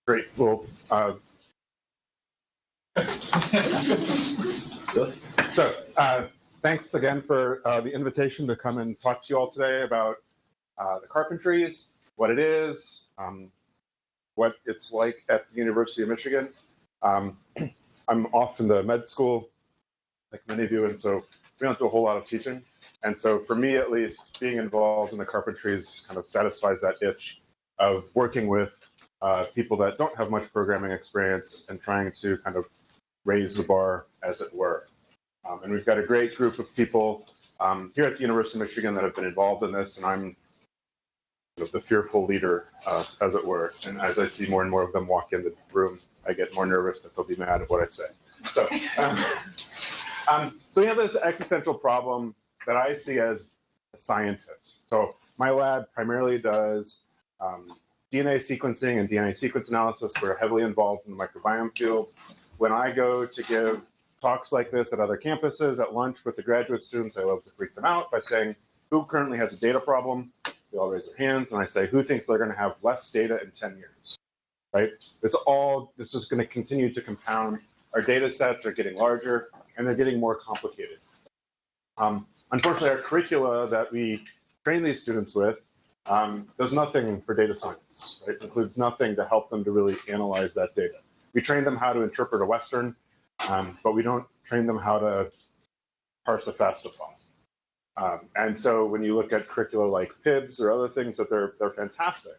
Great. Well, so thanks again for the invitation to come and talk to you all today about the Carpentries, what it is, what it's like at the University of Michigan. I'm off in the med school, like many of you, and so we don't do a whole lot of teaching. And so for me, at least, being involved in the Carpentries kind of satisfies that itch of working with people that don't have much programming experience and trying to kind of raise the bar, as it were. And we've got a great group of people here at the University of Michigan that have been involved in this, and I'm the fearful leader, as it were. And as I see more and more of them walk in the room, I get more nervous that they'll be mad at what I say. So, so we have this existential problem that I see as a scientist. So my lab primarily does DNA sequencing and DNA sequence analysis. We're heavily involved in the microbiome field. When I go to give talks like this at other campuses, at lunch with the graduate students, I love to freak them out by saying, who currently has a data problem? They all raise their hands, and I say, who thinks they're going to have less data in 10 years? Right? It's just going to continue to compound. Our data sets are getting larger, and they're getting more complicated. Unfortunately, our curricula that we train these students with does nothing for data science. Right? It includes nothing to help them to really analyze that data. We train them how to interpret a Western, but we don't train them how to parse a FASTA file. And so when you look at curricula like PIBS or other things, that they're fantastic,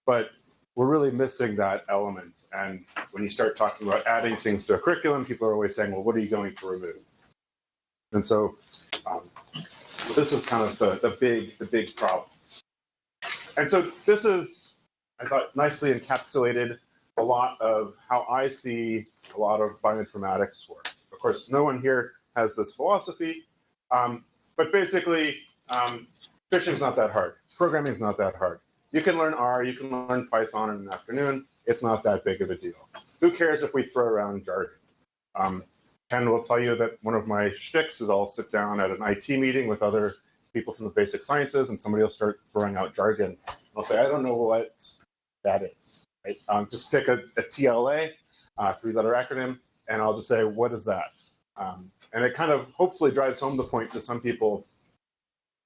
but we're really missing that element. And when you start talking about adding things to a curriculum, people are always saying, well, what are you going to remove? And so, so this is kind of the big problem. And so this is, I thought, nicely encapsulated a lot of how I see a lot of bioinformatics work. Of course, no one here has this philosophy, but basically, phishing's not that hard. Programming's not that hard. You can learn R, you can learn Python in an afternoon. It's not that big of a deal. Who cares if we throw around jargon? Ken will tell you that one of my shticks is I'll sit down at an IT meeting with other people from the basic sciences, and somebody will start throwing out jargon. I'll say, I don't know what that is. Right? Just pick a TLA, three-letter acronym, and I'll just say, what is that? And it kind of hopefully drives home the point to some people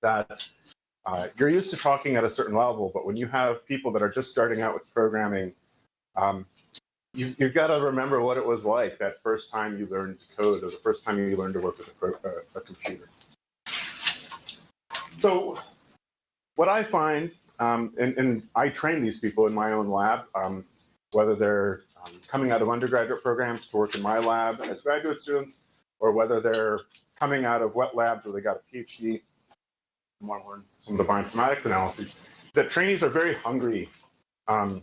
that you're used to talking at a certain level, but when you have people that are just starting out with programming, you've got to remember what it was like that first time you learned to code or the first time you learned to work with a computer. So what I find, and I train these people in my own lab, whether they're coming out of undergraduate programs to work in my lab as graduate students, or whether they're coming out of wet labs where they got a PhD and want to learn some of the bioinformatics analyses, that trainees are very hungry for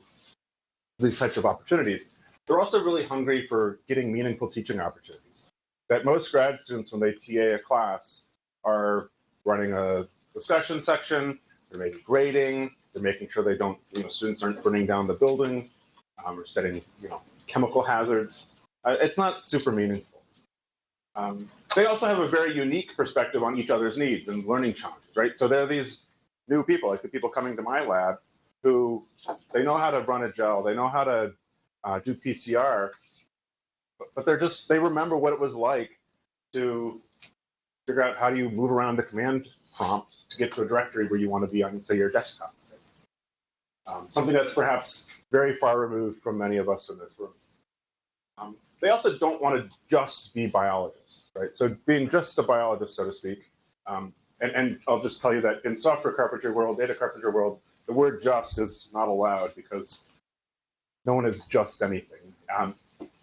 these types of opportunities. They're also really hungry for getting meaningful teaching opportunities. That most grad students, when they TA a class, are running a discussion section, they're maybe grading, they're making sure they don't, students aren't burning down the building, or studying, chemical hazards. It's not super meaningful. They also have a very unique perspective on each other's needs and learning challenges, right? So there are these new people, like the people coming to my lab, who they know how to run a gel, they know how to do PCR, but they remember what it was like to figure out how do you move around the command prompt to get to a directory where you want to be on, say, your desktop. Something that's perhaps very far removed from many of us in this room. They also don't want to just be biologists, right? So being just a biologist, so to speak, and I'll just tell you that in software carpentry world, data carpentry world, the word just is not allowed because no one is just anything.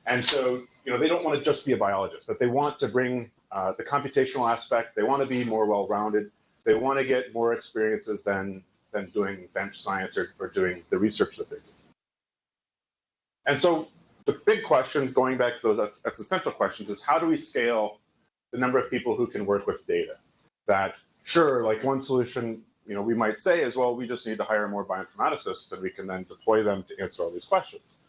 And so, they don't want to just be a biologist, that they want to bring the computational aspect, they want to be more well-rounded, they want to get more experiences than doing bench science or doing the research that they're doing. And so the big question, going back to those existential questions, is how do we scale the number of people who can work with data? That, sure, like one solution, we might say is, well, we just need to hire more bioinformaticists and we can then deploy them to answer all these questions.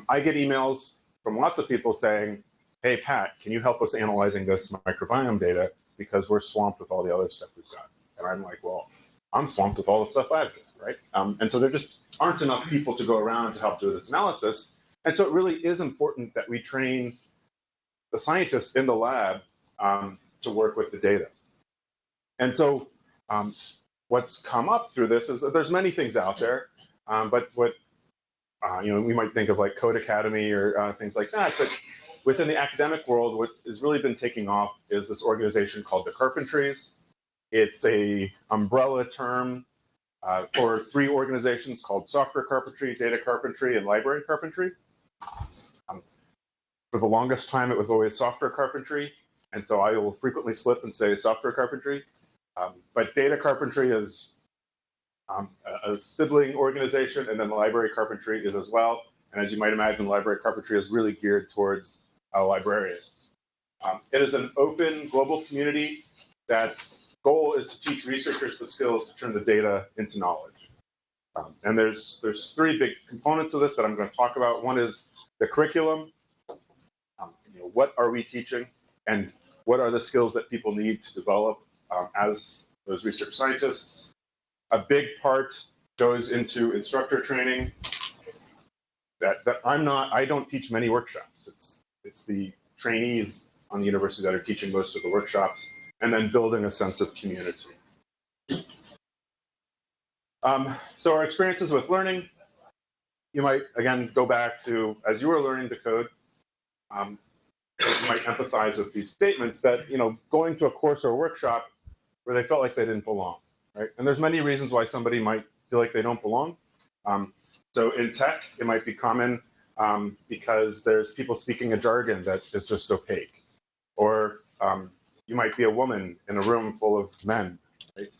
I get emails from lots of people saying, hey, Pat, can you help us analyzing this microbiome data because we're swamped with all the other stuff we've got? And I'm like, well, I'm swamped with all the stuff I've got, right? And so there just aren't enough people to go around to help do this analysis. And so it really is important that we train the scientists in the lab to work with the data. And so what's come up through this is that there's many things out there, but what we might think of like Code Academy or things like that. But within the academic world, what has really been taking off is this organization called the Carpentries. It's a umbrella term for 3 organizations called Software Carpentry, Data Carpentry, and Library Carpentry. For the longest time, it was always Software Carpentry, and so I will frequently slip and say Software Carpentry. But Data Carpentry is a sibling organization, and then the Library Carpentry is as well. And as you might imagine, Library Carpentry is really geared towards librarians. It is an open global community that's goal is to teach researchers the skills to turn the data into knowledge. And there's 3 big components of this that I'm going to talk about. One is the curriculum. What are we teaching, and what are the skills that people need to develop as those research scientists? A big part goes into instructor training. I don't teach many workshops. It's the trainees on the university that are teaching most of the workshops, and then building a sense of community. So our experiences with learning, you might, again, go back to, as you were learning to code, you might empathize with these statements that, going to a course or a workshop where they felt like they didn't belong, right? And there's many reasons why somebody might feel like they don't belong. So in tech, it might be common because there's people speaking a jargon that is just opaque. Or you might be a woman in a room full of men, right?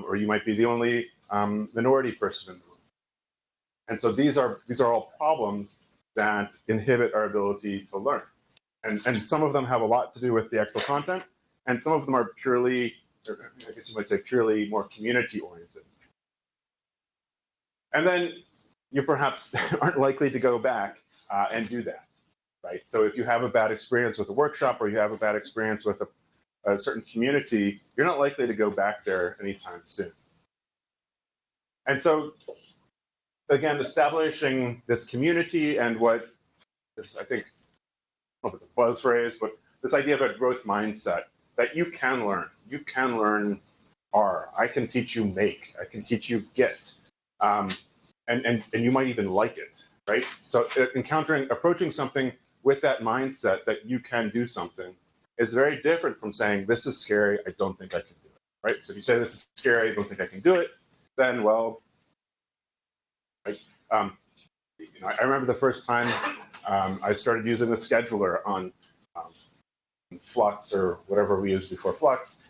Or you might be the only minority person in the room. And so these are all problems that inhibit our ability to learn. And some of them have a lot to do with the actual content, and some of them are purely, or I guess you might say purely more community-oriented. And then you perhaps aren't likely to go back and do that, right? So if you have a bad experience with a workshop, or you have a bad experience with a certain community, you're not likely to go back there anytime soon. And so, again, establishing this community and what is, I think, I don't know if it's a buzz phrase, but this idea of a growth mindset, that you can learn. You can learn R. I can teach you Make. I can teach you Git. And you might even like it, right? So approaching something with that mindset that you can do something is very different from saying, this is scary, I don't think I can do it, right? So if you say this is scary, I don't think I can do it, then, well, right? I remember the first time I started using the scheduler on Flux or whatever we used before Flux.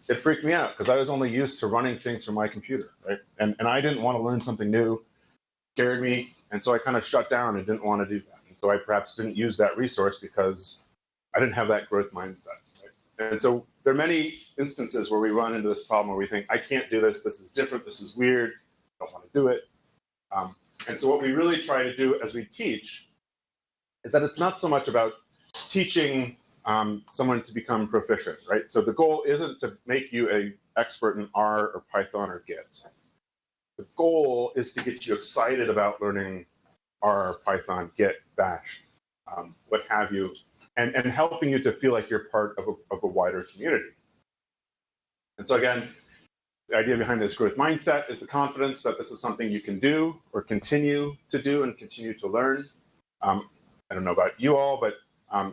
It freaked me out because I was only used to running things from my computer, right? And I didn't want to learn something new, scared me, and so I kind of shut down and didn't want to do that. And so I perhaps didn't use that resource because I didn't have that growth mindset, right? And so there are many instances where we run into this problem where we think, I can't do this, this is different, this is weird, I don't want to do it. And so what we really try to do as we teach is that it's not so much about teaching someone to become proficient, right? So the goal isn't to make you an expert in R or Python or Git. The goal is to get you excited about learning R, Python, Git, Bash, what have you, and helping you to feel like you're part of a wider community. And so again, the idea behind this growth mindset is the confidence that this is something you can do or continue to do and continue to learn. I don't know about you all, but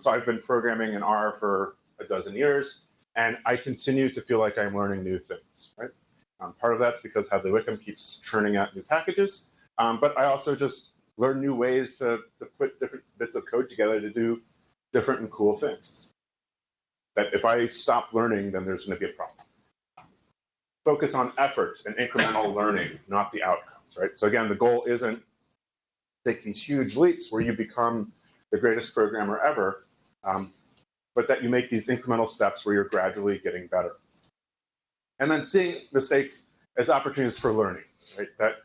so I've been programming in R for a dozen years, and I continue to feel like I'm learning new things, right? Part of that's because Hadley Wickham keeps churning out new packages, but I also just learn new ways to put different bits of code together to do different and cool things. That if I stop learning, then there's going to be a problem. Focus on efforts and incremental learning, not the outcomes, right? So again, the goal isn't take these huge leaps where you become the greatest programmer ever, but that you make these incremental steps where you're gradually getting better. And then seeing mistakes as opportunities for learning, right? That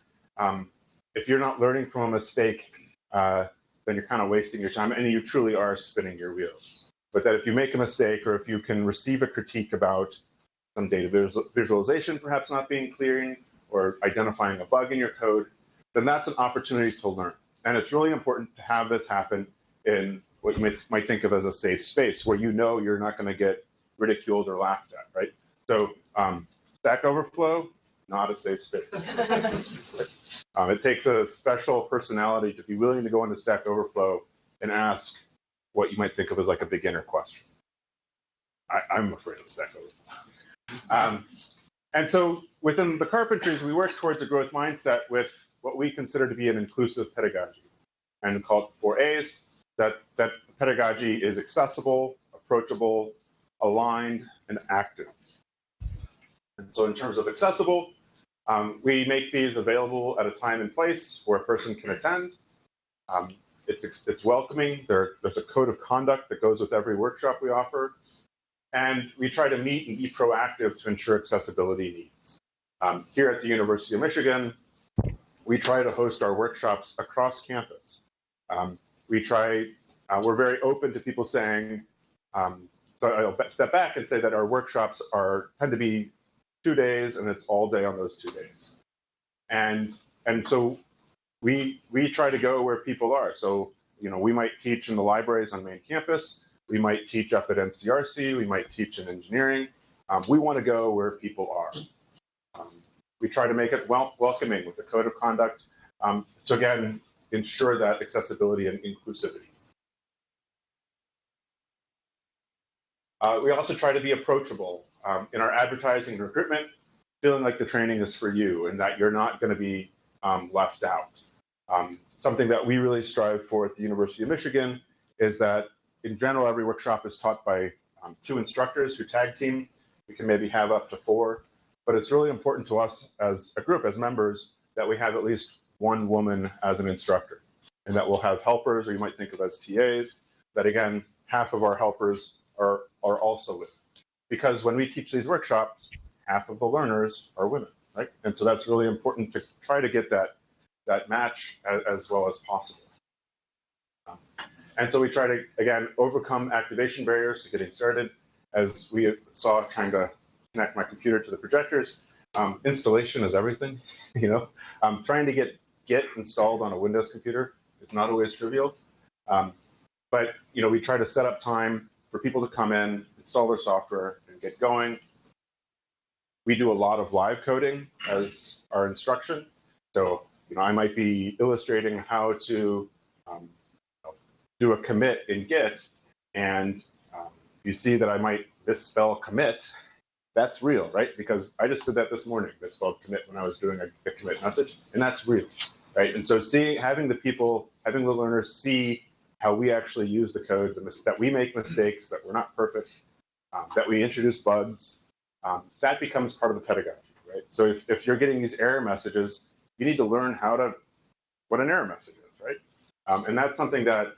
if you're not learning from a mistake, then you're kind of wasting your time, and you truly are spinning your wheels. But that if you make a mistake, or if you can receive a critique about some data visualization perhaps not being clear, or identifying a bug in your code, then that's an opportunity to learn. And it's really important to have this happen in what you might think of as a safe space, where you know you're not going to get ridiculed or laughed at, right? So Stack Overflow, not a safe space. It takes a special personality to be willing to go into Stack Overflow and ask what you might think of as like a beginner question. I'm afraid of Stack Overflow. And so within the Carpentries, we work towards a growth mindset with what we consider to be an inclusive pedagogy, and called 4A's, that pedagogy is accessible, approachable, aligned, and active. And so in terms of accessible, we make these available at a time and place where a person can attend. It's welcoming. There's a code of conduct that goes with every workshop we offer. And we try to meet and be proactive to ensure accessibility needs. Here at the University of Michigan, we try to host our workshops across campus. We're very open to people saying, so I'll step back and say that our workshops tend to be 2 days, and it's all day on those 2 days. And so we try to go where people are. So, we might teach in the libraries on main campus. We might teach up at NCRC. We might teach in engineering. We want to go where people are. We try to make it welcoming with the code of conduct. So again, ensure that accessibility and inclusivity. We also try to be approachable in our advertising and recruitment, feeling like the training is for you and that you're not going to be left out. Something that we really strive for at the University of Michigan is that, in general, every workshop is taught by 2 instructors who tag team. We can maybe have up to 4, but it's really important to us as a group, as members, that we have at least 1 woman as an instructor, and that we'll have helpers, or you might think of as TAs, that again, half of our helpers are also women. Because when we teach these workshops, half of the learners are women, right? And so that's really important to try to get that match as well as possible. And so we try to, again, overcome activation barriers to getting started. As we saw, trying to connect my computer to the projectors, installation is everything. Trying to get Git installed on a Windows computer is not always trivial. But we try to set up time for people to come in, install their software, and get going. We do a lot of live coding as our instruction. So I might be illustrating how to do a commit in Git, and you see that I might misspell commit. That's real, right? Because I just did that this morning, misspelled commit when I was doing a commit message, and that's real, right? And so having the learners see how we actually use the code, that we make mistakes, that we're not perfect, that we introduce bugs, that becomes part of the pedagogy, right? So if you're getting these error messages, you need to learn what an error message is, right? And that's something that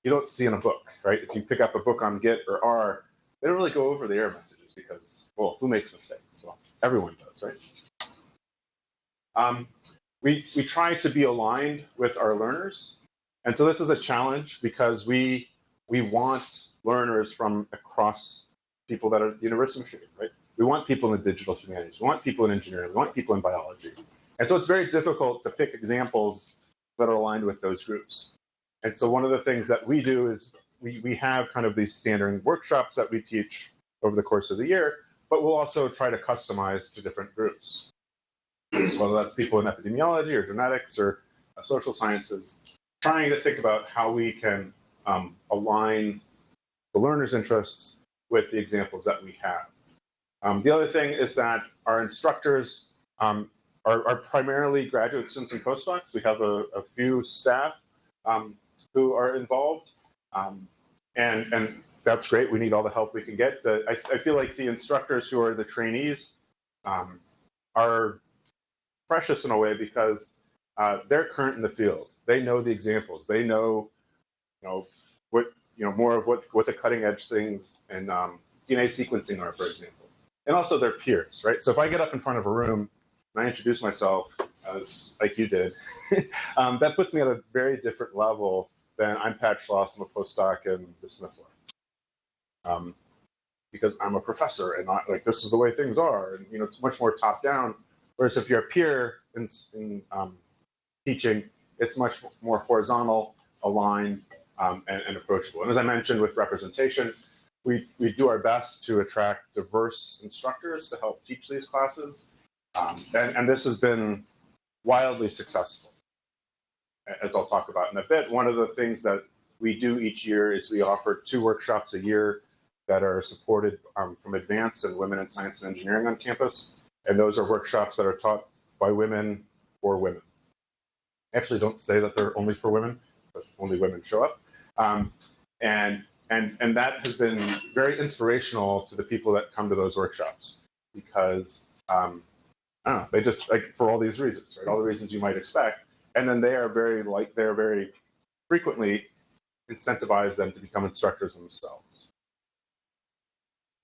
you don't see in a book, right? If you pick up a book on Git or R, they don't really go over the error messages because, well, who makes mistakes? Well, everyone does, right? We try to be aligned with our learners. And so this is a challenge because we want learners from across people that are at the University of Michigan, right? We want people in the digital humanities. We want people in engineering. We want people in biology. And so it's very difficult to pick examples that are aligned with those groups. And so one of the things that we do is we have kind of these standard workshops that we teach over the course of the year, but we'll also try to customize to different groups. Whether that's people in epidemiology or genetics or social sciences, trying to think about how we can align the learner's interests with the examples that we have. The other thing is that our instructors are primarily graduate students and postdocs. We have a few staff who are involved, and that's great. We need all the help we can get. I feel like the instructors who are the trainees are precious in a way because they're current in the field. They know the examples. They know, more of what the cutting edge things and DNA sequencing are, for example, and also their peers, right? So if I get up in front of a room and I introduce myself as like you did, that puts me at a very different level than I'm Pat Schloss, I'm a postdoc in the Smith Lab. Because I'm a professor and not like this is the way things are, and it's much more top down. Whereas if you're a peer in teaching, it's much more horizontal, aligned, and approachable. And as I mentioned with representation, we do our best to attract diverse instructors to help teach these classes. And this has been wildly successful, as I'll talk about in a bit. One of the things that we do each year is we offer 2 workshops a year that are supported from Advance and Women in Science and Engineering on campus. And those are workshops that are taught by women for women. I actually don't say that they're only for women, but only women show up. And that has been very inspirational to the people that come to those workshops because, I don't know, they just, like, for all these reasons, right? All the reasons you might expect. And then they're very frequently incentivize them to become instructors themselves.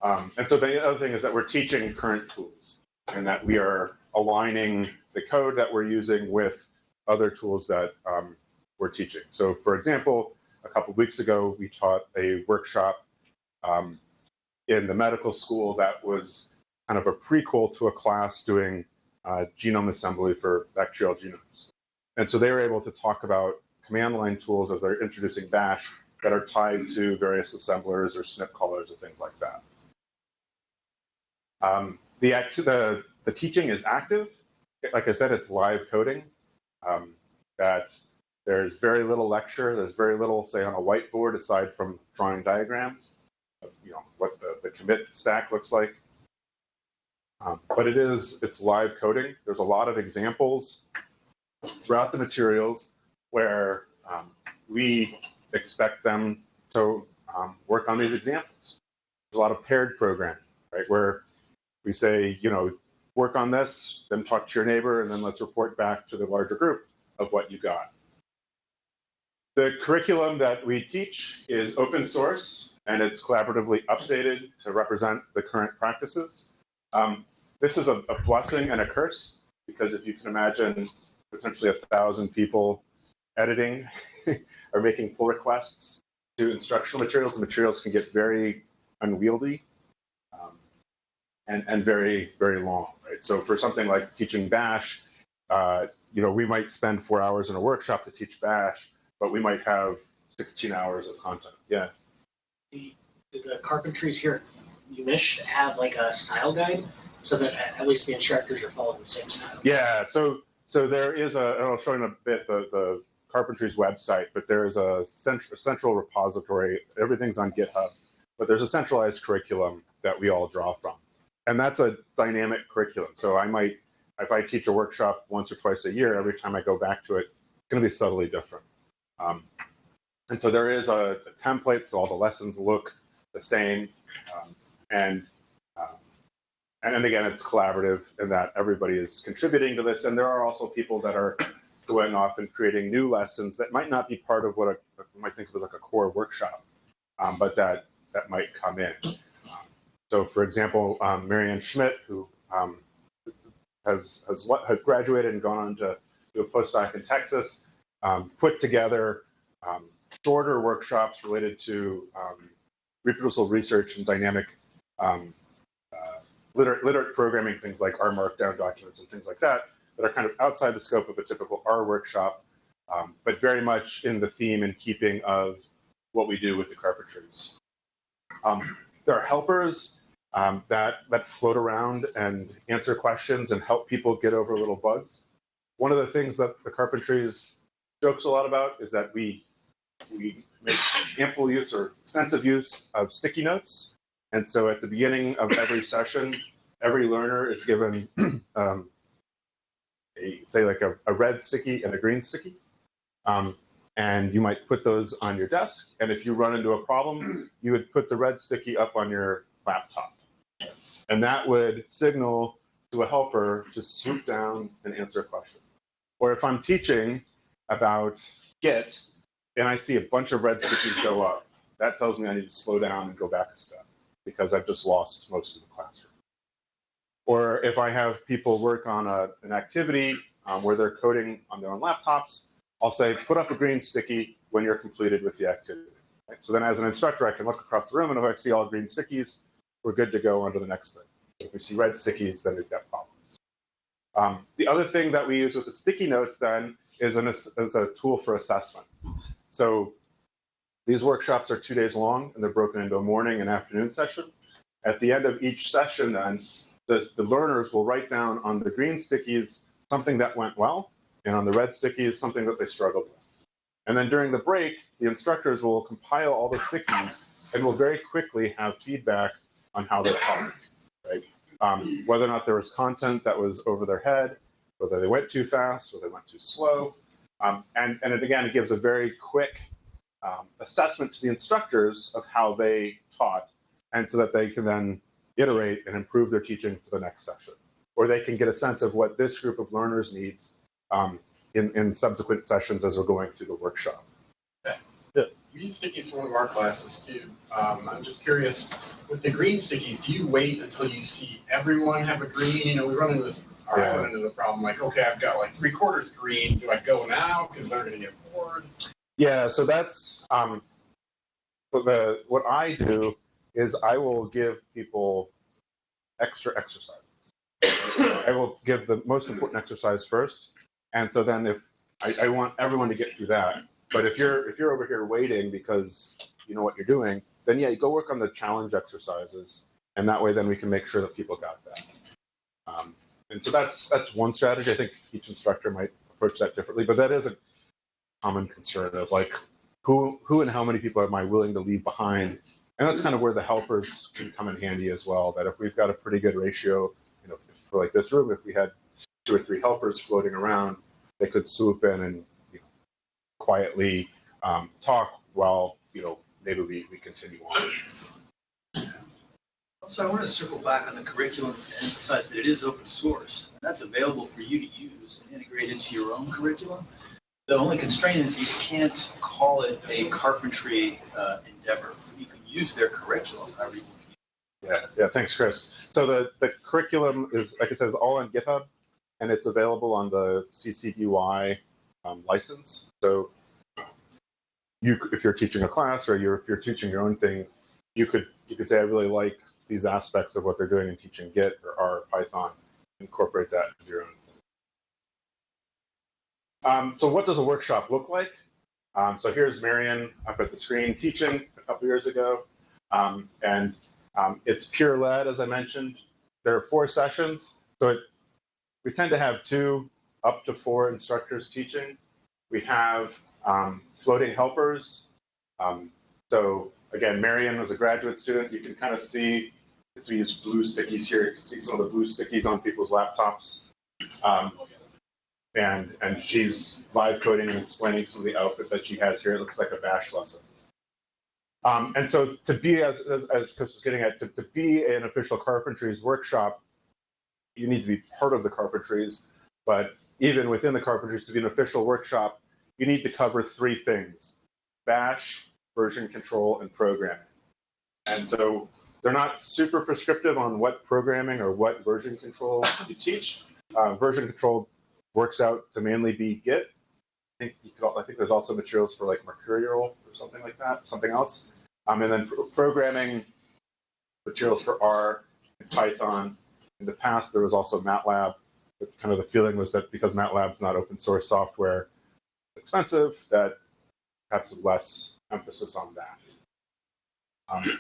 And so the other thing is that we're teaching current tools and that we are aligning the code that we're using with other tools that we're teaching. So for example, a couple of weeks ago, we taught a workshop in the medical school that was kind of a prequel to a class doing genome assembly for bacterial genomes. And so they were able to talk about command line tools as they're introducing Bash that are tied to various assemblers or snip callers or things like that. The teaching is active. Like I said, it's live coding. That there's very little lecture. There's very little, say, on a whiteboard aside from drawing diagrams of, you know, what the commit stack looks like. But it's live coding. There's a lot of examples throughout the materials where we expect them to work on these examples. There's a lot of paired programming, right, where we say, you know, work on this, then talk to your neighbor, and then let's report back to the larger group of what you got. The curriculum that we teach is open source, and it's collaboratively updated to represent the current practices. This is a blessing and a curse, because if you can imagine potentially 1,000 people editing or making pull requests to instructional materials, the materials can get very unwieldy and very, very long, right? So for something like teaching Bash, you know, we might spend 4 hours in a workshop to teach Bash, but we might have 16 hours of content. Yeah. The Carpentries here at UMich have like a style guide so that at least the instructors are following the same style. Yeah. So there is and I'll show you in a bit the Carpentries website, but there is a central repository. Everything's on GitHub, but there's a centralized curriculum that we all draw from. And that's a dynamic curriculum. So I might, if I teach a workshop once or twice a year, every time I go back to it, it's going to be subtly different. And so there is a template, so all the lessons look the same. And again, it's collaborative in that everybody is contributing to this. And there are also people that are going off and creating new lessons that might not be part of what you might think of as like a core workshop, but that might come in. So, for example, Marianne Schmidt, who has graduated and gone on to do a postdoc in Texas, put together shorter workshops related to reproducible research and dynamic literate programming, things like R Markdown documents and things like that, that are kind of outside the scope of a typical R workshop, but very much in the theme and keeping of what we do with the Carpentries. There are helpers that float around and answer questions and help people get over little bugs. One of the things that the Carpentries jokes a lot about is that we make ample use or extensive use of sticky notes. And so at the beginning of every session, every learner is given say like a red sticky and a green sticky. And you might put those on your desk. And if you run into a problem, you would put the red sticky up on your laptop. And that would signal to a helper to swoop down and answer a question. Or if I'm teaching about Git and I see a bunch of red stickies go up, that tells me I need to slow down and go back a step because I've just lost most of the classroom. Or if I have people work on an activity where they're coding on their own laptops, I'll say, put up a green sticky when you're completed with the activity. Right? So then as an instructor, I can look across the room, and if I see all green stickies, we're good to go on to the next thing. If we see red stickies, then we've got problems. The other thing that we use with the sticky notes then is a tool for assessment. So these workshops are 2 days long, and they're broken into a morning and afternoon session. At the end of each session, then, the learners will write down on the green stickies something that went well, and on the red stickies something that they struggled with. And then during the break, the instructors will compile all the stickies and will very quickly have feedback on how they taught, right? Whether or not there was content that was over their head, whether they went too fast, whether they went too slow. And again, it gives a very quick assessment to the instructors of how they taught, and so that they can then iterate and improve their teaching for the next session. Or they can get a sense of what this group of learners needs in subsequent sessions as we're going through the workshop. Okay. Yeah. We use stickies for one of our classes too. I'm just curious, with the green stickies, do you wait until you see everyone have a green? You know, we run into this, run into the problem like, okay, I've got like 3/4 green. Do I go now because they're going to get bored? Yeah, so that's what I do is I will give people extra exercises. I will give the most important exercise first, and so then if I want everyone to get through that. But if you're over here waiting because you know what you're doing, then yeah, you go work on the challenge exercises, and that way then we can make sure that people got that. And so that's one strategy. I think each instructor might approach that differently, but that is a common concern of like who and how many people am I willing to leave behind, and that's kind of where the helpers can come in handy as well. That if we've got a pretty good ratio, you know, for like this room, if we had 2 or 3 helpers floating around, they could swoop in and quietly talk while maybe we continue on. So I want to circle back on the curriculum and emphasize that it is open source. And that's available for you to use and integrate into your own curriculum. The only constraint is you can't call it a Carpentry endeavor. You can use their curriculum however you want. Yeah, thanks, Chris. So the curriculum is, like I said, is all on GitHub, and it's available on the CCBY license. So if you're teaching a class or if you're teaching your own thing, you could say, I really like these aspects of what they're doing in teaching Git or R or Python, incorporate that into your own thing. So what does a workshop look like? So here's Marion up at the screen teaching a couple years ago. And it's peer led, as I mentioned. There are 4 sessions. So we tend to have 2 up to 4 instructors teaching. We have floating helpers. So again, Marion was a graduate student. You can kind of see, as we use blue stickies here, you can see some of the blue stickies on people's laptops. And she's live coding and explaining some of the output that she has here. It looks like a bash lesson. And so to be, as Chris was getting at, to be an official Carpentries workshop, you need to be part of the Carpentries. But even within the Carpentries, to be an official workshop, you need to cover 3 things: bash, version control, and programming. And so they're not super prescriptive on what programming or what version control you teach. Version control works out to mainly be Git. I think there's also materials for like Mercurial or something like that, something else. And then programming materials for R and Python. In the past, there was also MATLAB. But kind of the feeling was that because MATLAB's not open source software, it's expensive, that perhaps less emphasis on that. And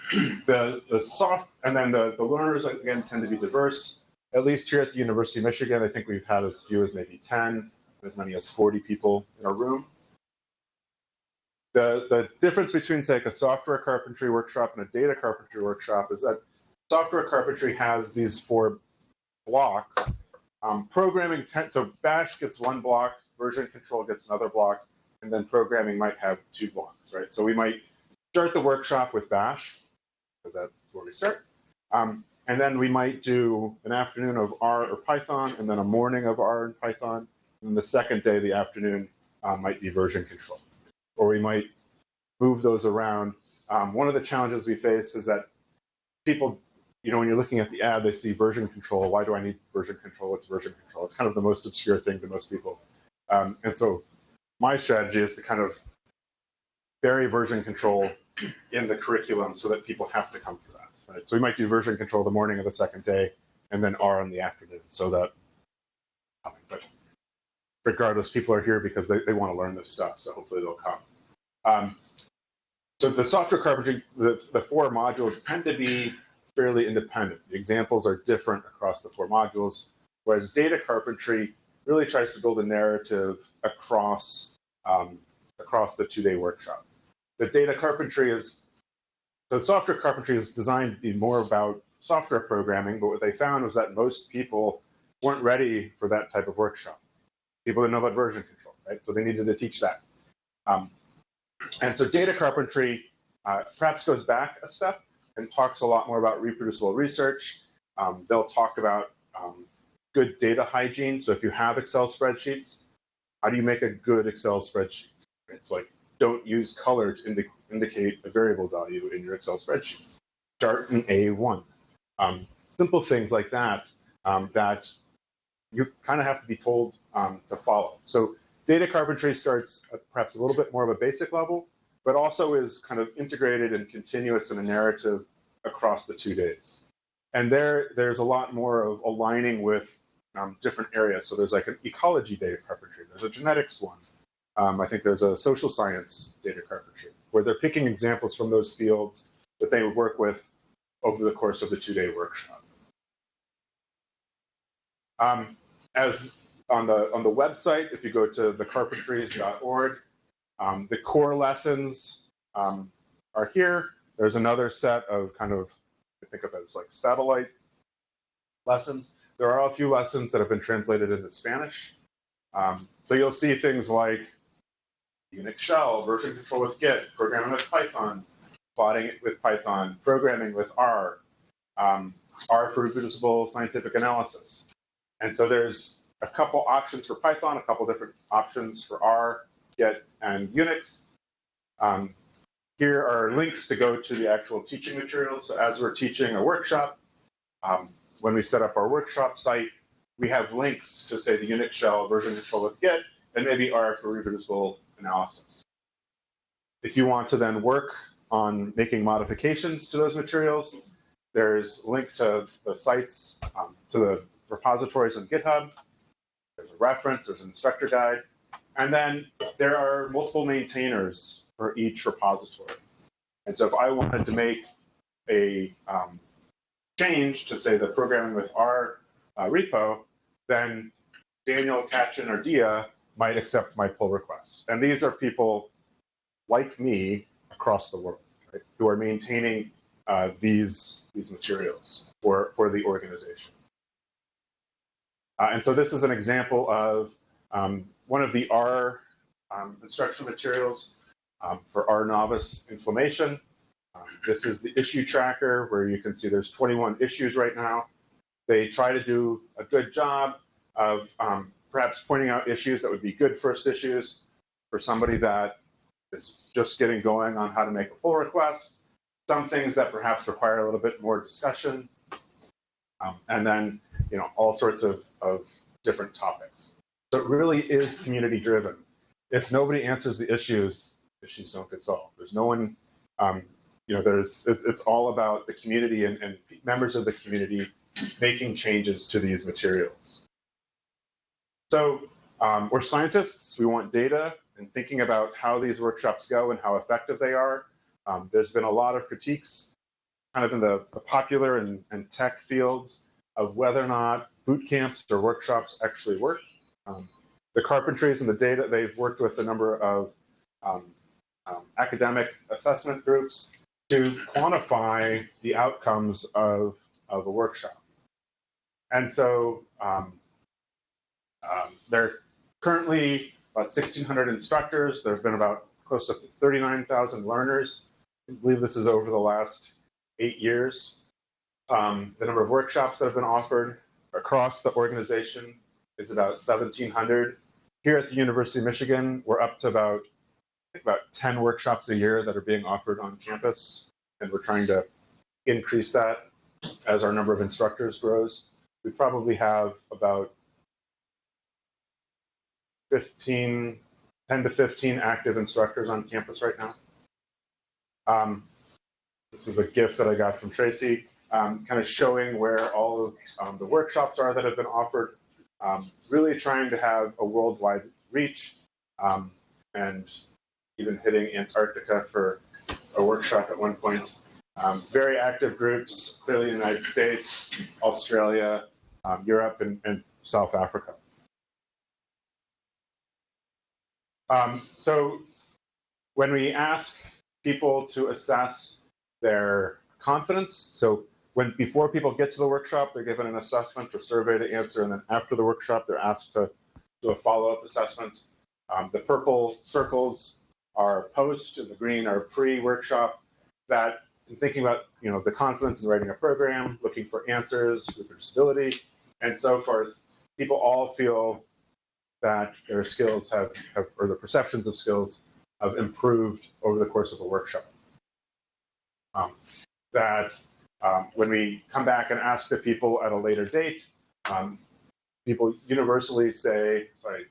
then the learners, again, tend to be diverse. At least here at the University of Michigan, I think we've had as few as maybe 10, as many as 40 people in a room. The difference between, say, like a software carpentry workshop and a data carpentry workshop is that software carpentry has these 4 blocks. Programming, so bash gets 1 block, version control gets another block, and then programming might have 2 blocks, right? So we might start the workshop with bash, because that's where we start. And then we might do an afternoon of R or Python, and then a morning of R and Python. And the second day, the afternoon, might be version control. Or we might move those around. One of the challenges we face is that people, when you're looking at the ad, they see version control. Why do I need version control? What's version control? It's kind of the most obscure thing to most people. And so my strategy is to kind of bury version control in the curriculum so that people have to come for that. Right? So we might do version control the morning of the second day, and then R in the afternoon. So that, but regardless, people are here because they want to learn this stuff, so hopefully they'll come. So the software carpentry, the 4 modules tend to be fairly independent. The examples are different across the 4 modules, whereas data carpentry really tries to build a narrative across the 2-day workshop. The data carpentry so software carpentry is designed to be more about software programming, but what they found was that most people weren't ready for that type of workshop. People didn't know about version control, right? So they needed to teach that. And so data carpentry perhaps goes back a step and talks a lot more about reproducible research. They'll talk about good data hygiene. So if you have Excel spreadsheets, how do you make a good Excel spreadsheet? It's like, don't use color to indicate a variable value in your Excel spreadsheets. Start in A1. Simple things like that that you kind of have to be told to follow. So data carpentry starts at perhaps a little bit more of a basic level, but also is kind of integrated and continuous in a narrative across the 2 days. And there's a lot more of aligning with different areas. So there's like an ecology data carpentry. There's a genetics one. I think there's a social science data carpentry, where they're picking examples from those fields that they would work with over the course of the 2-day workshop. As on the website, if you go to thecarpentries.org, the core lessons are here. There's another set of kind of, I think of it as like satellite lessons. There are a few lessons that have been translated into Spanish. So you'll see things like Unix shell, version control with Git, programming with Python, plotting it with Python, programming with R, R for reproducible scientific analysis. And so there's a couple options for Python, a couple different options for R, Git, and Unix. Here are links to go to the actual teaching materials. So as we're teaching a workshop, when we set up our workshop site, we have links to, say, the Unix shell, version control with Git, and maybe R for reproducible analysis. If you want to then work on making modifications to those materials, there's a link to the sites, to the repositories on GitHub. There's a reference, there's an instructor guide, and then there are multiple maintainers for each repository. And so if I wanted to make a change to, say, the programming with R repo, then Daniel, Katchen, or Dia might accept my pull request. And these are people like me across the world, right, who are maintaining these materials for the organization. And so this is an example of one of the R instructional materials for R novice inflammation. This is the issue tracker, where you can see there's 21 issues right now. They try to do a good job of perhaps pointing out issues that would be good first issues for somebody that is just getting going on how to make a pull request, some things that perhaps require a little bit more discussion, and then all sorts of different topics. So it really is community driven. If nobody answers the issues don't get solved. There's no one, it's all about the community and members of the community making changes to these materials. So we're scientists, we want data, and thinking about how these workshops go and how effective they are. There's been a lot of critiques kind of in the popular and tech fields of whether or not boot camps or workshops actually work. The Carpentries and the data, they've worked with a number of academic assessment groups to quantify the outcomes of a workshop. And so there are currently about 1,600 instructors. There's been about close to 39,000 learners. I believe this is over the last 8 years. The number of workshops that have been offered across the organization is about 1,700. Here at the University of Michigan, we're up to about 10 workshops a year that are being offered on campus, and we're trying to increase that as our number of instructors grows. We probably have about 10 to 15 active instructors on campus right now. This is a gift that I got from Tracy, kind of showing where all of the workshops are that have been offered. really trying to have a worldwide reach, and even hitting Antarctica for a workshop at one point. Very active groups, clearly in the United States, Australia, Europe, and South Africa. So when we ask people to assess their confidence, so before people get to the workshop, they're given an assessment or survey to answer, and then after the workshop, they're asked to do a follow-up assessment. The purple circles are post, and the green are pre-workshop. That, in thinking about the confidence in writing a program, looking for answers, reproducibility, and so forth, people all feel that their skills have or the perceptions of skills have improved over the course of a workshop. When we come back and ask the people at a later date, people universally say, sorry,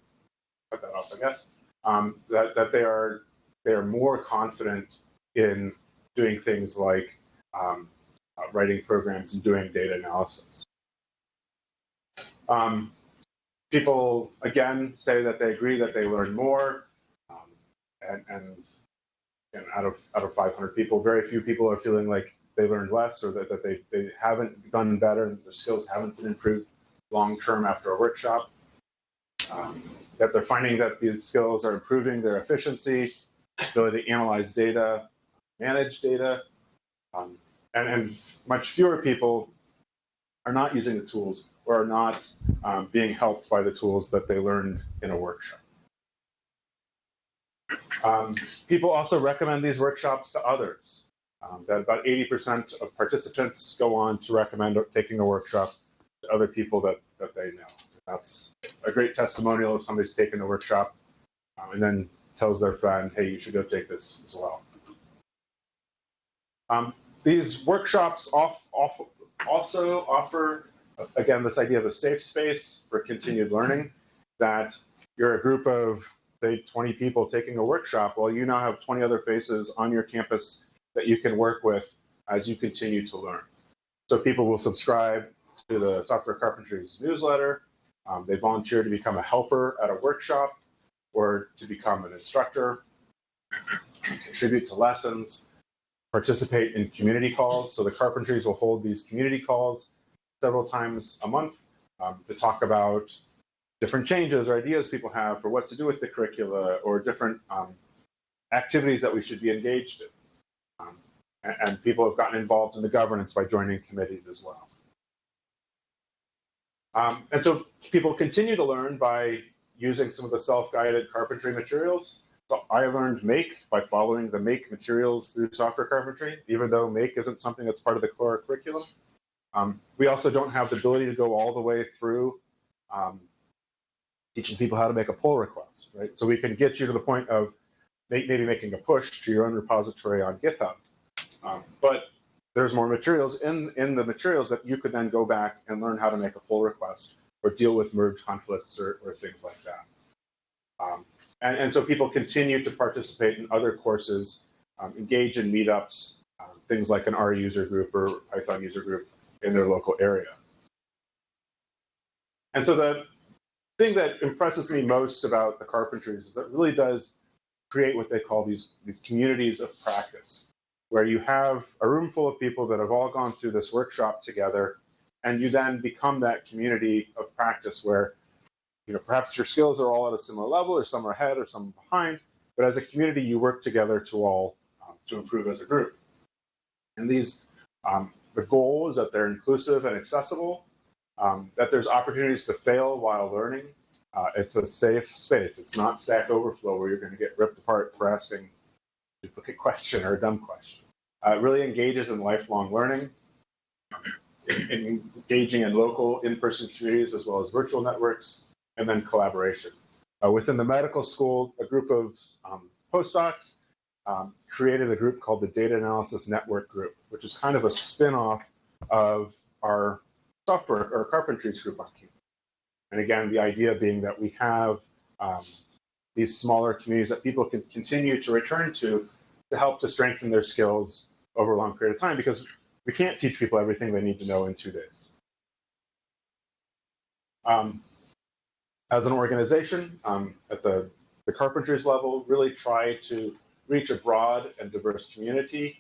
cut that off, I guess, that they are more confident in doing things like writing programs and doing data analysis. People, again, say that they agree that they learn more, and out of 500 people, very few people are feeling like they learned less, or that they haven't done better, and their skills haven't been improved long-term after a workshop. That they're finding that these skills are improving their efficiency, ability to analyze data, manage data, and much fewer people are not using the tools or are not being helped by the tools that they learned in a workshop. People also recommend these workshops to others. That about 80% of participants go on to recommend taking a workshop to other people that they know. That's a great testimonial if somebody's taken a workshop and then tells their friend, hey, you should go take this as well. These workshops also offer, again, this idea of a safe space for continued learning, that you're a group of, say, 20 people taking a workshop. Well, you now have 20 other faces on your campus that you can work with as you continue to learn. So people will subscribe to the Software Carpentries newsletter. They volunteer to become a helper at a workshop or to become an instructor, contribute to lessons, participate in community calls. So the Carpentries will hold these community calls several times a month to talk about different changes or ideas people have for what to do with the curricula, or different activities that we should be engaged in. And people have gotten involved in the governance by joining committees as well. And so people continue to learn by using some of the self-guided carpentry materials. So I learned Make by following the Make materials through Software Carpentry, even though Make isn't something that's part of the core curriculum. We also don't have the ability to go all the way through teaching people how to make a pull request, right? So we can get you to the point of maybe making a push to your own repository on GitHub. But there's more materials in the materials that you could then go back and learn how to make a pull request or deal with merge conflicts or things like that. And so people continue to participate in other courses, engage in meetups, things like an R user group or Python user group in their local area. And so the thing that impresses me most about the Carpentries is that it really does create what they call these communities of practice, where you have a room full of people that have all gone through this workshop together, and you then become that community of practice where perhaps your skills are all at a similar level, or some are ahead or some behind, but as a community you work together to improve as a group. And these, the goal is that they're inclusive and accessible, that there's opportunities to fail while learning. It's a safe space. It's not Stack Overflow where you're going to get ripped apart for asking a duplicate question or a dumb question. It really engages in lifelong learning, engaging in local in-person communities as well as virtual networks, and then collaboration. Within the medical school, a group of postdocs created a group called the Data Analysis Network Group, which is kind of a spin-off of our software or Carpentries group on campus. And again, the idea being that we have these smaller communities that people can continue to return to help to strengthen their skills over a long period of time, because we can't teach people everything they need to know in 2 days. as an organization, at the Carpentries level, really try to reach a broad and diverse community.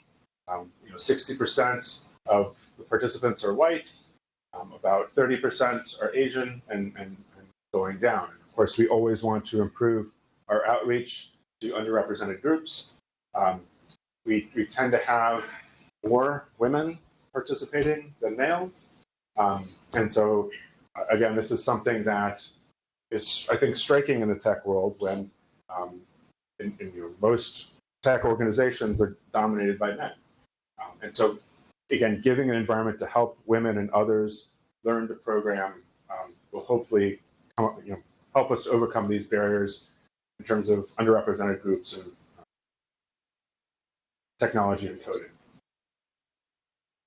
60% of the participants are white, about 30% are Asian, and going down. Of course, we always want to improve our outreach to underrepresented groups. We tend to have more women participating than males. And so, again, this is something that is, I think, striking in the tech world when most tech organizations are dominated by men. And so, again, giving an environment to help women and others learn to program will hopefully help us to overcome these barriers in terms of underrepresented groups and technology and coding.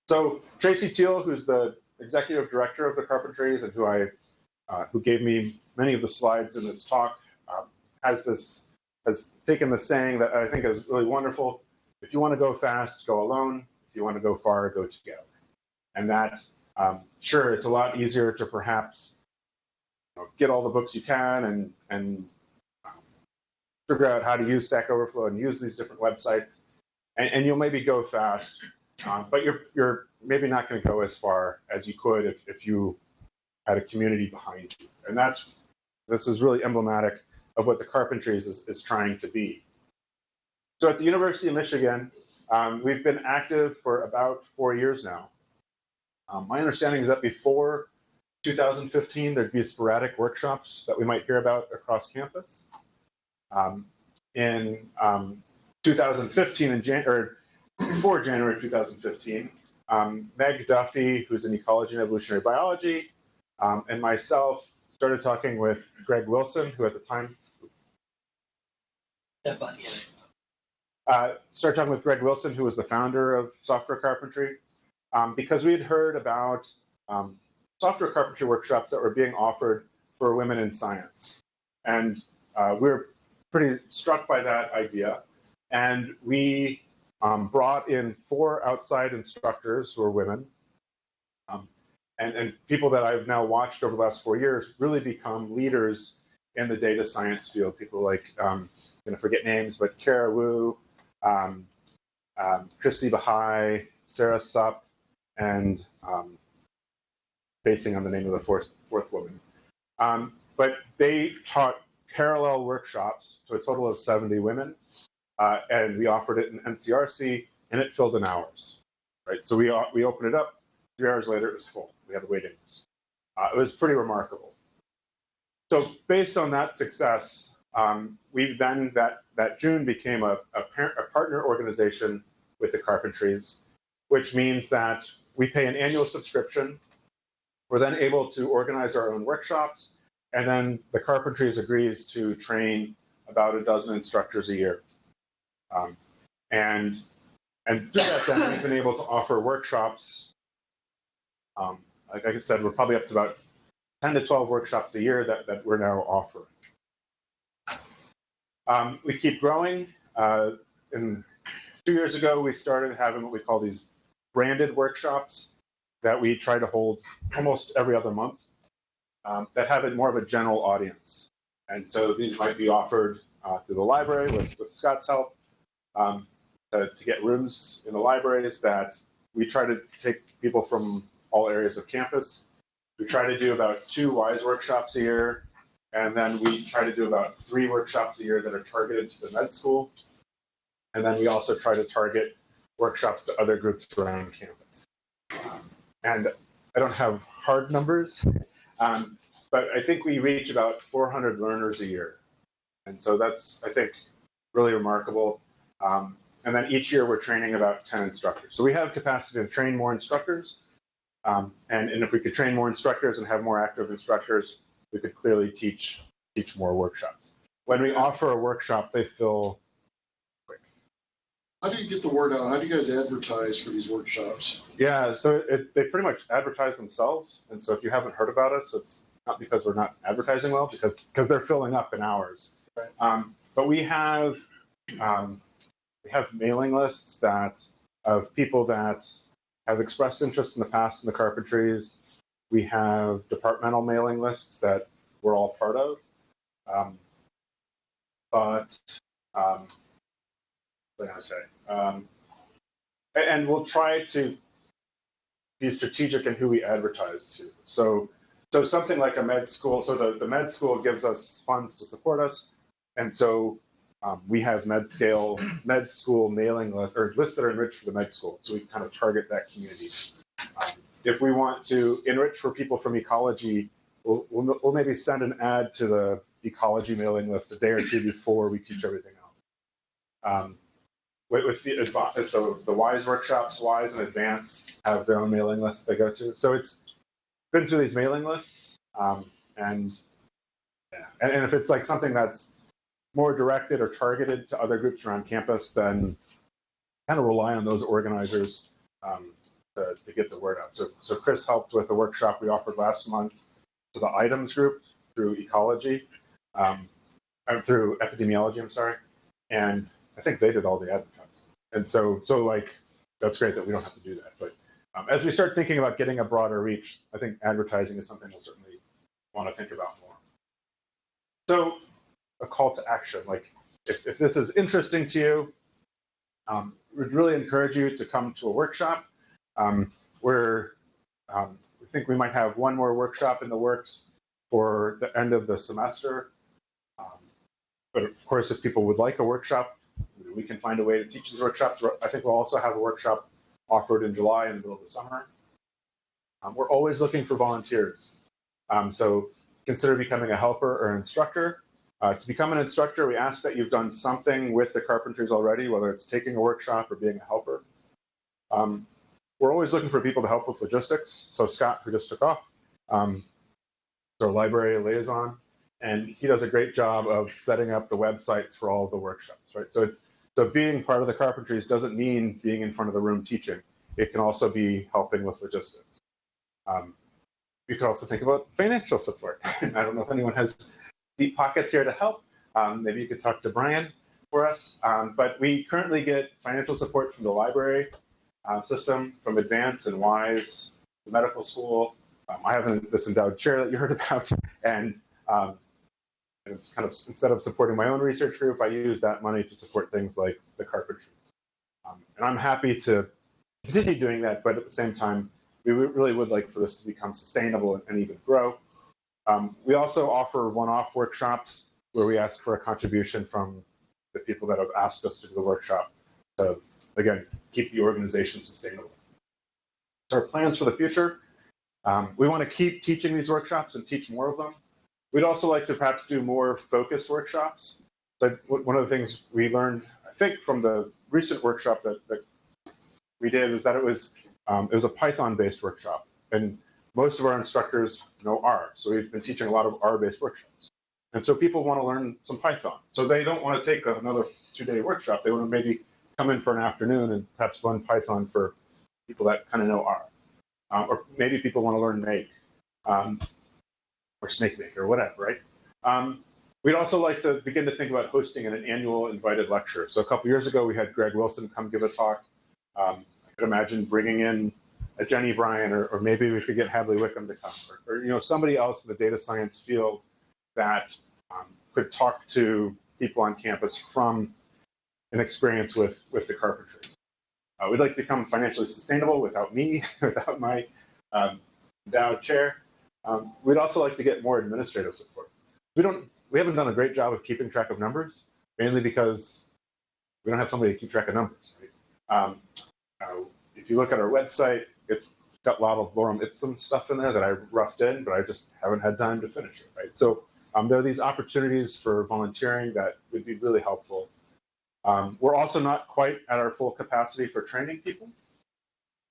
So Tracy Teal, who's the executive director of the Carpentries and who gave me many of the slides in this talk, has taken the saying that I think is really wonderful: if you want to go fast, go alone. If you want to go far, go together. And that, sure, it's a lot easier to perhaps get all the books you can and figure out how to use Stack Overflow and use these different websites, and you'll maybe go fast, but you're maybe not going to go as far as you could if you had a community behind you. And this is really emblematic of what the Carpentries is trying to be. So at the University of Michigan, we've been active for about 4 years now. My understanding is that before 2015, there'd be sporadic workshops that we might hear about across campus. In 2015, or before January 2015, Meg Duffy, who's in ecology and evolutionary biology, and myself started talking with Greg Wilson, who at the time started talking with Greg Wilson, who was the founder of Software Carpentry, because we had heard about software carpentry workshops that were being offered for women in science. And we were pretty struck by that idea. And we brought in 4 outside instructors who are women, and people that I've now watched over the last 4 years really become leaders in the data science field. People like, I'm going to forget names, but Kara Wu, Christy Bahai, Sarah Supp, and basing on the name of the fourth woman. But they taught parallel workshops to a total of 70 women, and we offered it in NCRC, and it filled in hours. Right, so we opened it up. 3 hours later, it was full. We had a waiting list. It was pretty remarkable. So based on that success, we then that June became a partner organization with the Carpentries, which means that we pay an annual subscription. We're then able to organize our own workshops, and then the Carpentries agrees to train about a dozen instructors a year. And through that, then we've been able to offer workshops. Like I said, we're probably up to about 10 to 12 workshops a year that we're now offering. We keep growing. 2 years ago, we started having what we call these branded workshops that we try to hold almost every other month that have more of a general audience. And so these might be offered through the library with Scott's help to get rooms in the libraries that we try to take people from all areas of campus. We try to do about 2 WISE workshops a year, and then we try to do about 3 workshops a year that are targeted to the med school. And then we also try to target workshops to other groups around campus. And I don't have hard numbers, but I think we reach about 400 learners a year. And so that's, I think, really remarkable. And then each year we're training about 10 instructors. So we have capacity to train more instructors. And if we could train more instructors and have more active instructors, we could clearly teach more workshops. When we offer a workshop, they fill quick. How do you get the word out? How do you guys advertise for these workshops? Yeah, so they pretty much advertise themselves. And so if you haven't heard about us, it's not because we're not advertising well, because they're filling up in hours. Right. But we have mailing lists of people that have expressed interest in the past in the Carpentries. We have departmental mailing lists that we're all part of. What can I say? And we'll try to be strategic in who we advertise to. So something like a med school, so the med school gives us funds to support us, and so we have med school mailing lists, or lists that are enriched for the med school, so we kind of target that community. If we want to enrich for people from ecology, we'll maybe send an ad to the ecology mailing list a day or two before we teach everything else. With the WISE workshops, WISE and Advance have their own mailing list they go to. So it's been through these mailing lists, and if it's like something that's more directed or targeted to other groups around campus, then kind of rely on those organizers to get the word out. So Chris helped with a workshop we offered last month to the items group through ecology, through epidemiology, I'm sorry, and I think they did all the advertising. And so like, that's great that we don't have to do that. But as we start thinking about getting a broader reach, I think advertising is something we'll certainly want to think about more. So a call to action, like if this is interesting to you, we'd really encourage you to come to a workshop. We think we might have one more workshop in the works for the end of the semester. But of course, if people would like a workshop, we can find a way to teach these workshops. I think we'll also have a workshop offered in July in the middle of the summer. We're always looking for volunteers. So consider becoming a helper or instructor. To become an instructor, we ask that you've done something with the Carpentries already, whether it's taking a workshop or being a helper. We're always looking for people to help with logistics. So Scott, who just took off, is our library liaison, and he does a great job of setting up the websites for all of the workshops, right? So being part of the Carpentries doesn't mean being in front of the room teaching. It can also be helping with logistics. You could also think about financial support. I don't know if anyone has deep pockets here to help. Maybe you could talk to Brian for us. But we currently get financial support from the library system, from Advance and WISE, the medical school. I have this endowed chair that you heard about, and it's kind of, instead of supporting my own research group, I use that money to support things like the Carpentries. And I'm happy to continue doing that, but at the same time, we really would like for this to become sustainable and even grow. We also offer one-off workshops where we ask for a contribution from the people that have asked us to do the workshop to, again, keep the organization sustainable. So our plans for the future, we want to keep teaching these workshops and teach more of them. We'd also like to perhaps do more focused workshops. So one of the things we learned, I think, from the recent workshop that we did was that it was a Python-based workshop, and most of our instructors know R, so we've been teaching a lot of R-based workshops. And so people want to learn some Python. So they don't want to take another 2-day workshop. They want to maybe come in for an afternoon and perhaps learn Python for people that kind of know R. Or maybe people want to learn Make, or SnakeMake, or whatever, right? We'd also like to begin to think about hosting an annual invited lecture. So a couple years ago, we had Greg Wilson come give a talk. I could imagine bringing in a Jenny Bryan, or maybe we could get Hadley Wickham to come, or somebody else in the data science field that could talk to people on campus from an experience with the Carpentries. We'd like to become financially sustainable without me, without my endowed chair. We'd also like to get more administrative support. We haven't done a great job of keeping track of numbers, mainly because we don't have somebody to keep track of numbers. Right? If you look at our website, it's got a lot of lorem ipsum stuff in there that I roughed in, but I just haven't had time to finish it. Right? So there are these opportunities for volunteering that would be really helpful. We're also not quite at our full capacity for training people,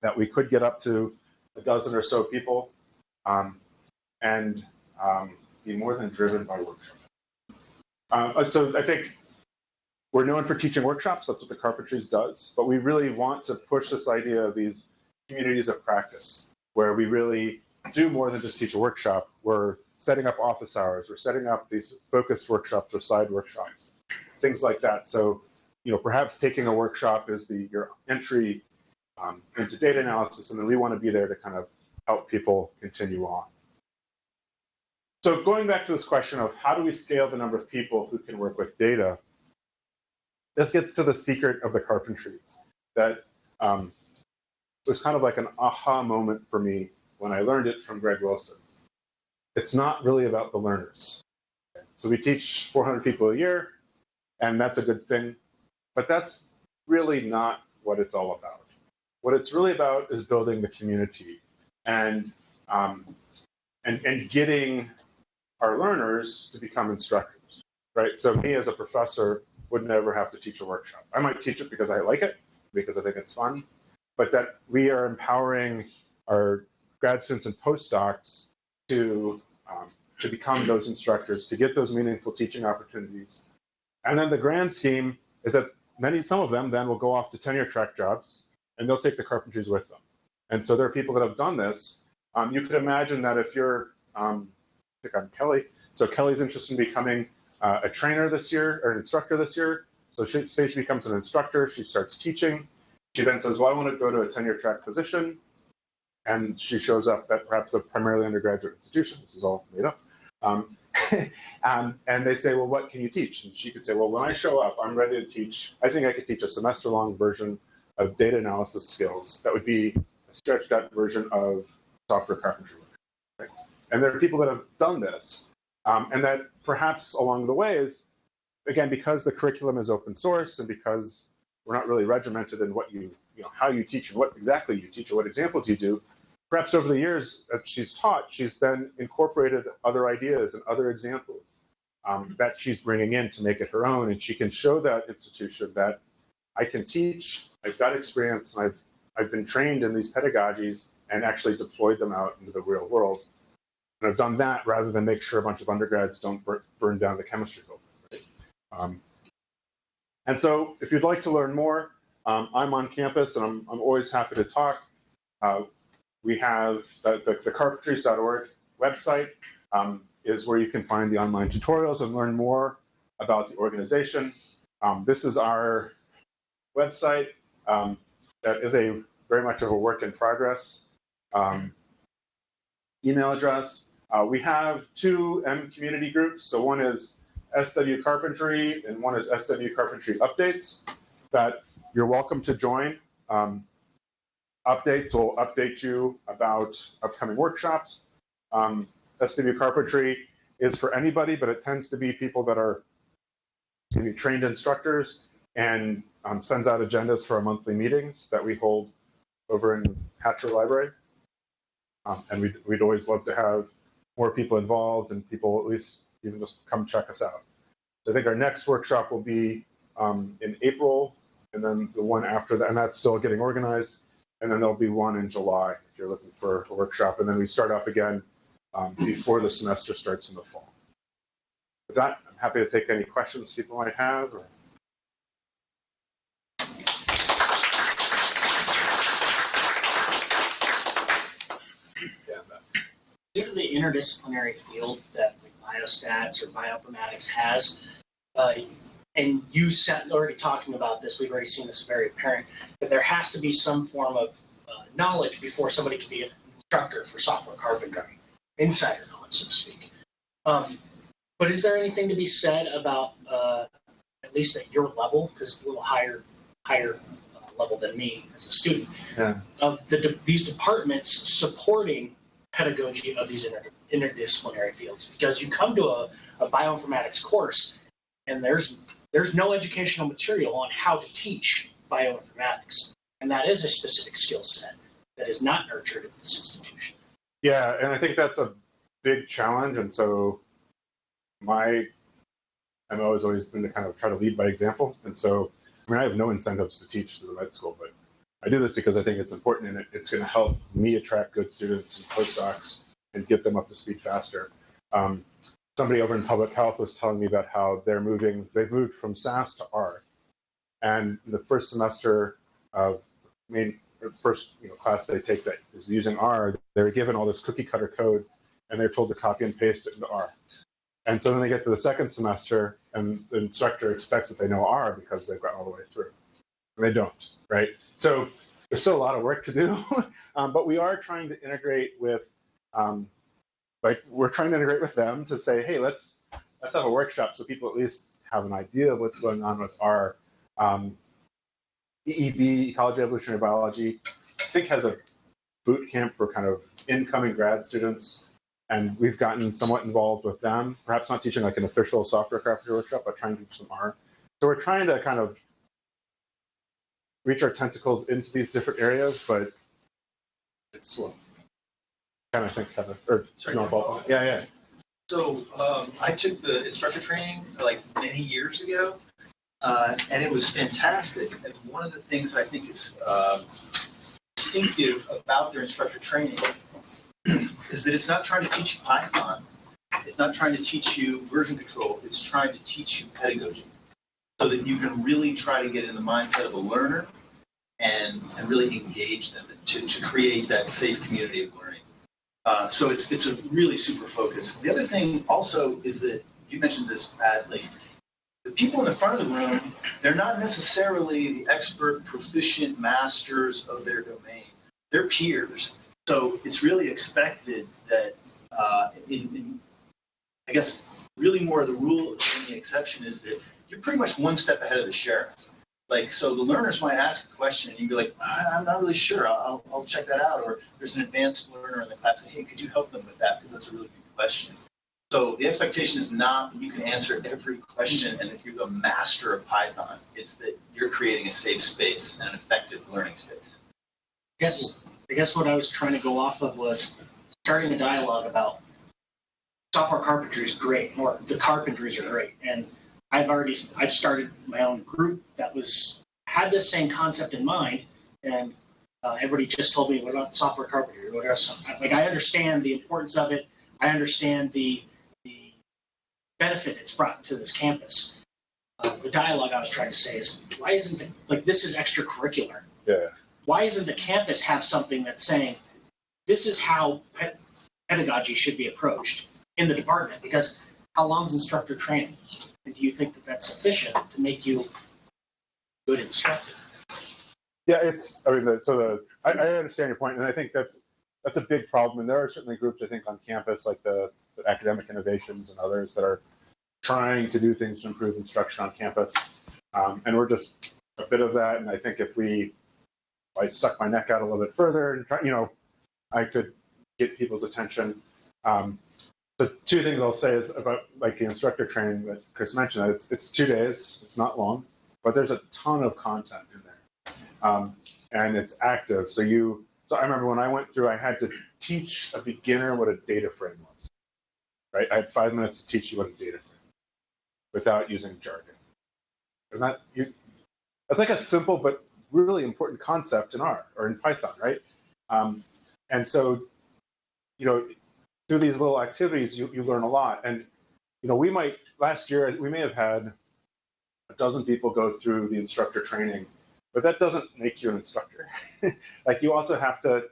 that we could get up to a dozen or so people and be more than driven by workshops. So I think we're known for teaching workshops. That's what the Carpentries does. But we really want to push this idea of these communities of practice, where we really do more than just teach a workshop. We're setting up office hours. We're setting up these focused workshops or side workshops, things like that. So, perhaps taking a workshop is your entry into data analysis, and then we want to be there to kind of help people continue on. So going back to this question of how do we scale the number of people who can work with data, this gets to the secret of the Carpentries that was kind of like an aha moment for me when I learned it from Greg Wilson. It's not really about the learners. So we teach 400 people a year, and that's a good thing, but that's really not what it's all about. What it's really about is building the community and getting our learners to become instructors, right? So me as a professor would never have to teach a workshop. I might teach it because I like it, because I think it's fun, but that we are empowering our grad students and postdocs to become those instructors, to get those meaningful teaching opportunities. And then the grand scheme is that some of them then will go off to tenure track jobs, and they'll take the Carpentries with them. And so there are people that have done this. You could imagine that if you're, I think I'm Kelly, so Kelly's interested in becoming a trainer this year, or an instructor this year. So she becomes an instructor, she starts teaching. She then says, well, I want to go to a tenure track position. And she shows up at perhaps a primarily undergraduate institution. This is all made up. And they say, well, what can you teach? And she could say, well, when I show up, I'm ready to teach. I think I could teach a semester-long version of data analysis skills that would be a stretched-out version of software carpentry. Right? And there are people that have done this. And that perhaps along the way is, again, because the curriculum is open source and because we're not really regimented in what how you teach and what exactly you teach or what examples you do, perhaps over the years that she's taught, she's then incorporated other ideas and other examples that she's bringing in to make it her own. And she can show that institution that I can teach, I've got experience, and I've been trained in these pedagogies and actually deployed them out into the real world. And I've done that rather than make sure a bunch of undergrads don't burn down the chemistry building. And so if you'd like to learn more, I'm on campus and I'm always happy to talk. We have the carpentries.org website is where you can find the online tutorials and learn more about the organization. This is our website that is very much of a work in progress. Email address. We have two community groups. So one is SW Carpentry and one is SW Carpentry Updates that you're welcome to join. Updates will update you about upcoming workshops. SW Carpentry is for anybody, but it tends to be people that are trained instructors and sends out agendas for our monthly meetings that we hold over in Hatcher Library. And we'd always love to have more people involved and people at least even just come check us out. So I think our next workshop will be in April, and then the one after that, and that's still getting organized. And then there'll be one in July if you're looking for a workshop. And then we start up again before the semester starts in the fall. With that, I'm happy to take any questions people might have. Due to the interdisciplinary field that like biostats or bioinformatics has, and you already talking about this, we've already seen this very apparent, that there has to be some form of knowledge before somebody can be an instructor for software carpentry, insider knowledge, so to speak. But is there anything to be said about, at least at your level, because it's a little higher level than me as a student, of these departments supporting pedagogy of these interdisciplinary fields? Because you come to a bioinformatics course and there's no educational material on how to teach bioinformatics. And that is a specific skill set that is not nurtured at this institution. Yeah, and I think that's a big challenge. And so my MO has always been to kind of try to lead by example. And so, I mean, I have no incentives to teach through the med school, but I do this because I think it's important and it's going to help me attract good students and postdocs and get them up to speed faster. Somebody over in public health was telling me about how they've moved from SAS to R. And in the first semester of first class they take that is using R, they're given all this cookie cutter code and they're told to copy and paste it into R. And so then they get to the second semester and the instructor expects that they know R because they've gotten all the way through. And they don't, right? So there's still a lot of work to do, but we are trying to integrate with like we're trying to integrate with them to say, hey, let's have a workshop so people at least have an idea of what's going on with our EEB, Ecology, Evolutionary Biology. I think has a boot camp for kind of incoming grad students, and we've gotten somewhat involved with them. Perhaps not teaching like an official software carpentry workshop, but trying to teach some R. So we're trying to kind of reach our tentacles into these different areas, but it's slow. Kind of think, Kevin, or Sorry, no, yeah. So I took the instructor training like many years ago, and it was fantastic. And one of the things that I think is distinctive about their instructor training is that it's not trying to teach you Python. It's not trying to teach you version control. It's trying to teach you pedagogy so that you can really try to get in the mindset of a learner and really engage them to create that safe community of learning. So it's a really super focus. The other thing also is that you mentioned this, Pat, like the people in the front of the room, they're not necessarily the expert, proficient masters of their domain. They're peers. So it's really expected that, I guess, really more of the rule than the exception is that you're pretty much one step ahead of the sheriff. Like, so the learners might ask a question and you'd be like, I'm not really sure, I'll check that out. Or there's an advanced learner in the class, hey, could you help them with that? Because that's a really good question. So the expectation is not that you can answer every question and that you're the master of Python. It's that you're creating a safe space and an effective learning space. I guess what I was trying to go off of was starting a dialogue about software carpentry is great, or the Carpentries are great. And I've started my own group that had this same concept in mind, and everybody just told me, what about software carpentry? What else? Like, I understand the importance of it. I understand the benefit it's brought to this campus. The dialogue I was trying to say is, why isn't this is extracurricular? Yeah. Why isn't the campus have something that's saying, this is how pedagogy should be approached in the department? Because how long is instructor training? And do you think that that's sufficient to make you a good instructor? Yeah, I understand your point, and I think that's a big problem. And there are certainly groups, I think, on campus, like the Academic Innovations and others that are trying to do things to improve instruction on campus. And we're just a bit of that. And I think if I stuck my neck out a little bit further and try, I could get people's attention. So two things I'll say is about like the instructor training that Chris mentioned. It's 2 days. It's not long, but there's a ton of content in there, and it's active. So I remember when I went through, I had to teach a beginner what a data frame was. Right? I had 5 minutes to teach you what a data frame without using jargon. And that's like a simple but really important concept in R or in Python, right? And so, through these little activities, you learn a lot. And, last year, we may have had a dozen people go through the instructor training, but that doesn't make you an instructor. Like, you also have to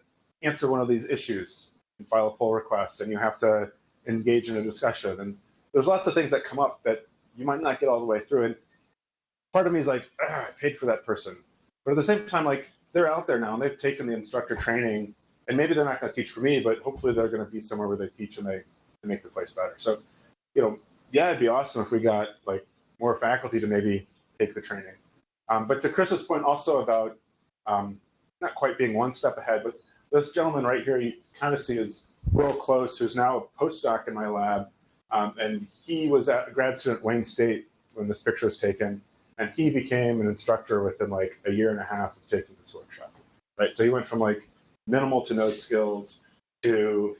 answer one of these issues and file a pull request, and you have to engage in a discussion. And there's lots of things that come up that you might not get all the way through. And part of me is like, I paid for that person. But at the same time, like, they're out there now, and they've taken the instructor training, and maybe they're not going to teach for me, but hopefully they're going to be somewhere where they teach and they make the place better. So, yeah, it'd be awesome if we got like more faculty to maybe take the training. But to Chris's point also about not quite being one step ahead, but this gentleman right here, you kind of see is real close, who's now a postdoc in my lab, and he was a grad student at Wayne State when this picture was taken, and he became an instructor within like a year and a half of taking this workshop. Right, so he went from like minimal to no skills to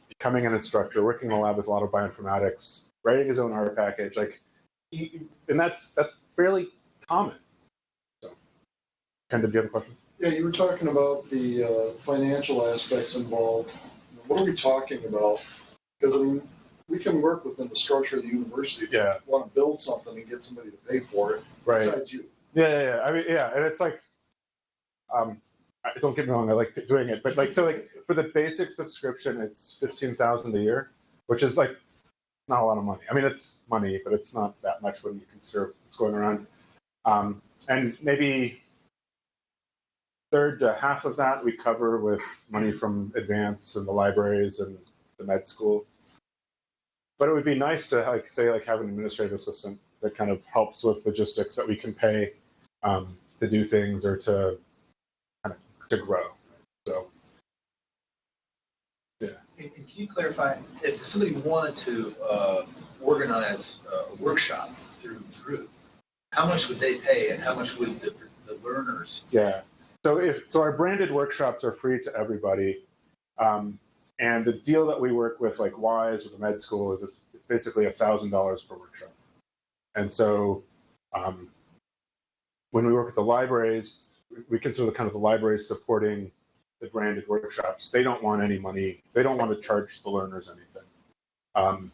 becoming an instructor, working in a lab with a lot of bioinformatics, writing his own R package, and that's fairly common. So, Ken, did you have a question? Yeah, you were talking about the financial aspects involved. What are we talking about? Because we can work within the structure of the university. If you want to build something and get somebody to pay for it, right? Besides you. Yeah. I mean, yeah, and it's like, don't get me wrong, I like doing it, but for the basic subscription, it's $15,000 a year, which is like not a lot of money. I mean, it's money, but it's not that much when you consider what's going around. And maybe third to half of that we cover with money from Advance and the libraries and the med school. But it would be nice to have an administrative assistant that kind of helps with logistics that we can pay to do things or to kind of to grow. So, yeah. And can you clarify, if somebody wanted to organize a workshop through Drew, how much would they pay and how much would the learners? Yeah. So our branded workshops are free to everybody. And the deal that we work with, like WISE with the med school, is it's basically $1,000 per workshop. And so when we work with the libraries, we consider the libraries supporting the branded workshops. They don't want any money. They don't want to charge the learners anything.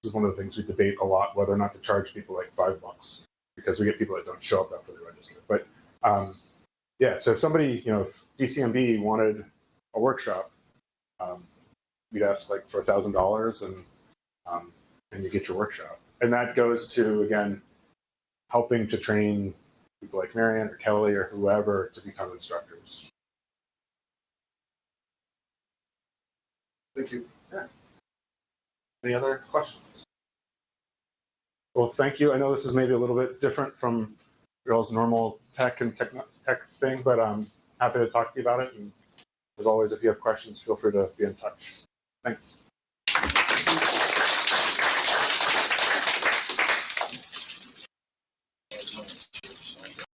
This is one of the things we debate a lot, whether or not to charge people like $5, because we get people that don't show up after they register. But yeah, so if somebody, if DCMB wanted a workshop, we'd ask like for $1,000 and you get your workshop. And that goes to, again, helping to train people like Marianne or Kelly or whoever to become instructors. Thank you. Yeah. Any other questions? Well, thank you. I know this is maybe a little bit different from y'all's normal tech and tech thing, but I'm happy to talk to you about it. And as always, if you have questions, feel free to be in touch. Thanks.